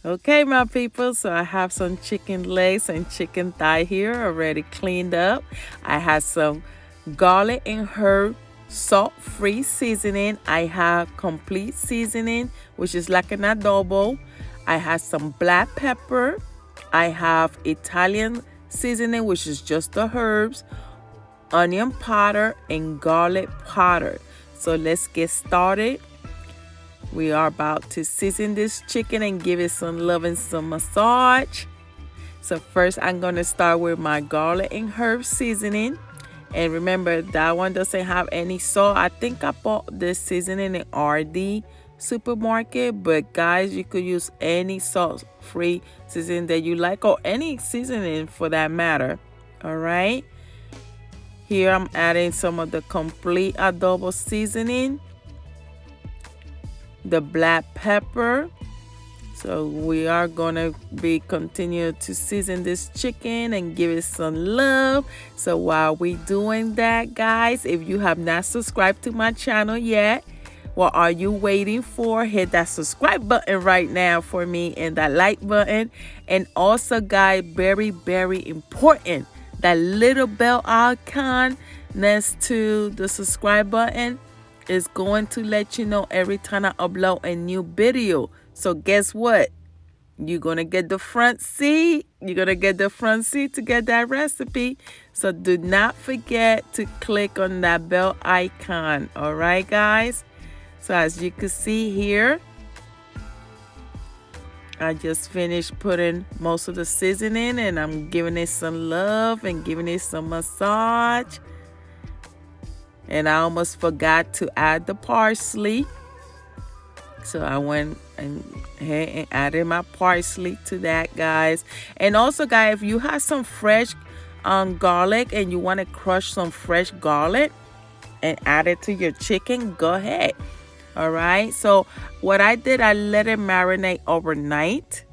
Okay, my people, so I have some chicken legs and chicken thigh here already cleaned up. I have some garlic and herb salt-free seasoning. I have complete seasoning, which is like an adobo. I have some black pepper. I have Italian seasoning, which is just the herbs, onion powder, and garlic powder. So let's get started. We are about to season this chicken and give it some love and some massage. So first I'm going to start with my garlic and herb seasoning. And remember, that one doesn't have any salt. I think I bought this seasoning in RD supermarket. But guys, you could use any salt-free seasoning that you like, or any seasoning for that matter. All right. Here I'm adding some of the complete adobo seasoning, the black pepper. So we are gonna be continue to season this chicken and give it some love. So while we doing that, guys, if you have not subscribed to my channel yet, what are you waiting for? Hit that subscribe button right now for me, and that like button. And also, guys, very important, that little bell icon next to the subscribe button is going to let you know every time I upload a new video. So guess what? You're going to get the front seat. You're going to get the front seat to get that recipe. So do not forget to click on that bell icon. All right, guys? So as you can see here, I just finished putting most of the seasoning, and I'm giving it some love and giving it some massage. And I almost forgot to add the parsley. So I went and added my parsley to that, guys. And also, guys, if you have some fresh garlic and you want to crush some fresh garlic and add it to your chicken, go ahead. All right. So what I did, I let it marinate overnight.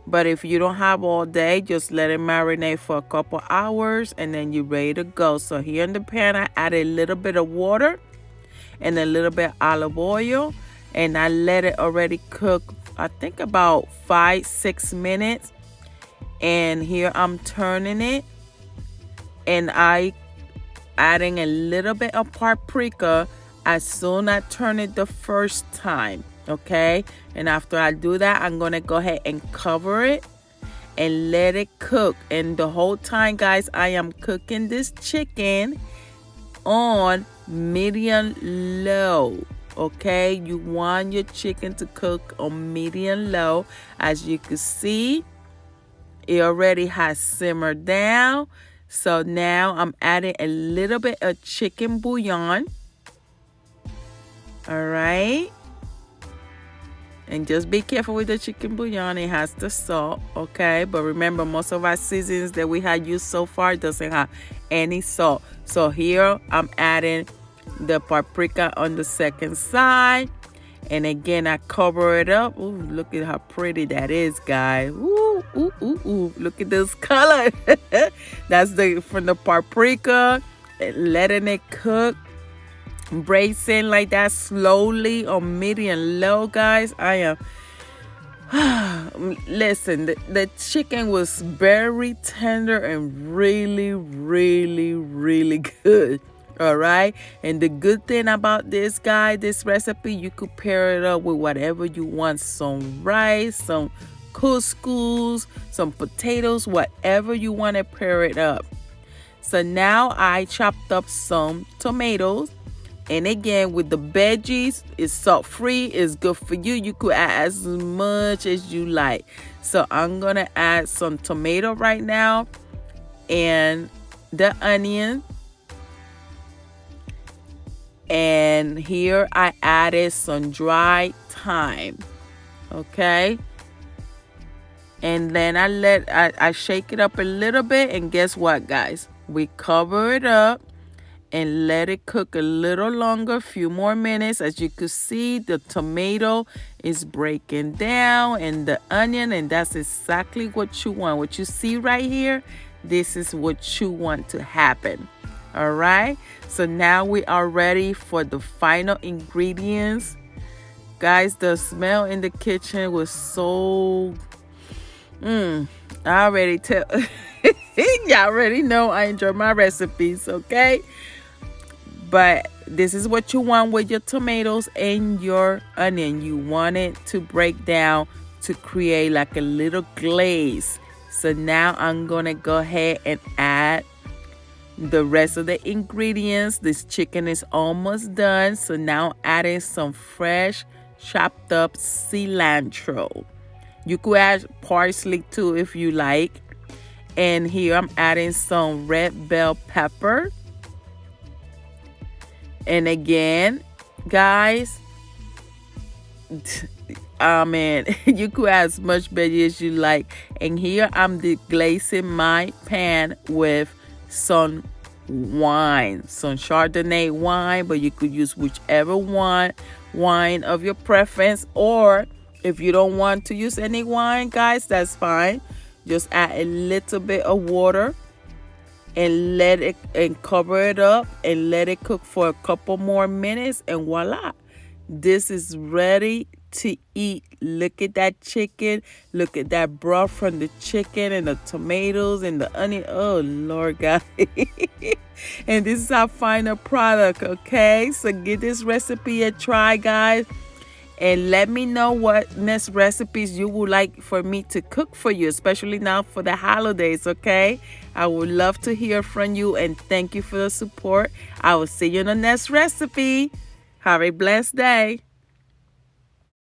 But if you don't have all day, just let it marinate for a couple hours and then you're ready to go. So here in the pan, I added a little bit of water and a little bit of olive oil. And I let it already cook, I think about 5-6 minutes. And here I'm turning it. And I adding a little bit of paprika as soon as I turn it the first time. Okay, and after I do that, I'm gonna go ahead and cover it and let it cook. And the whole time, guys, I am cooking this chicken on medium low. Okay, you want your chicken to cook on medium low. As you can see, it already has simmered down. So now I'm adding a little bit of chicken bouillon. All right. And just be careful with the chicken bouillon. It has the salt, okay? But remember, most of our seasons that we have used so far doesn't have any salt. So here I'm adding the paprika on the second side. And again, I cover it up. Ooh, look at how pretty that is, guys. Ooh, ooh, ooh, ooh. Look at this color. That's from the paprika. Letting it cook. Braising like that slowly on medium low, guys. I am listen, the chicken was very tender and really good. All right. And the good thing about this, guy, this recipe, you could pair it up with whatever you want. Some rice, some couscous, some potatoes, whatever you want to pair it up. So now I chopped up some tomatoes. And again, with the veggies, it's salt free, it's good for you. You could add as much as you like. So I'm going to add some tomato right now and the onion. And here I added some dried thyme. Okay. And then I shake it up a little bit. And guess what, guys? We cover it up and let it cook a little longer, a few more minutes. As you can see, the tomato is breaking down and the onion, and that's exactly what you want. What you see right here, this is what you want to happen. All right, so now we are ready for the final ingredients. Guys, the smell in the kitchen was so I already tell y'all already know I enjoy my recipes, okay? But this is what you want with your tomatoes and your onion. You want it to break down to create like a little glaze. So now I'm gonna go ahead and add the rest of the ingredients. This chicken is almost done. So now adding some fresh chopped up cilantro. You could add parsley too if you like. And here I'm adding some red bell pepper. And again, guys, man, you could add as much veggie as you like. And here I'm deglazing my pan with some wine, some Chardonnay wine, but you could use whichever wine of your preference. Or if you don't want to use any wine, guys, that's fine. Just add a little bit of water and let it and cover it up and let it cook for a couple more minutes, and voila, this is ready to eat. Look at that chicken, look at that broth from the chicken and the tomatoes and the onion. Oh Lord God. And this is our final product, okay? So give this recipe a try, guys, and let me know what next recipes you would like for me to cook for you, especially now for the holidays, okay? I would love to hear from you, and thank you for the support. I will see you in the next recipe. Have a blessed day.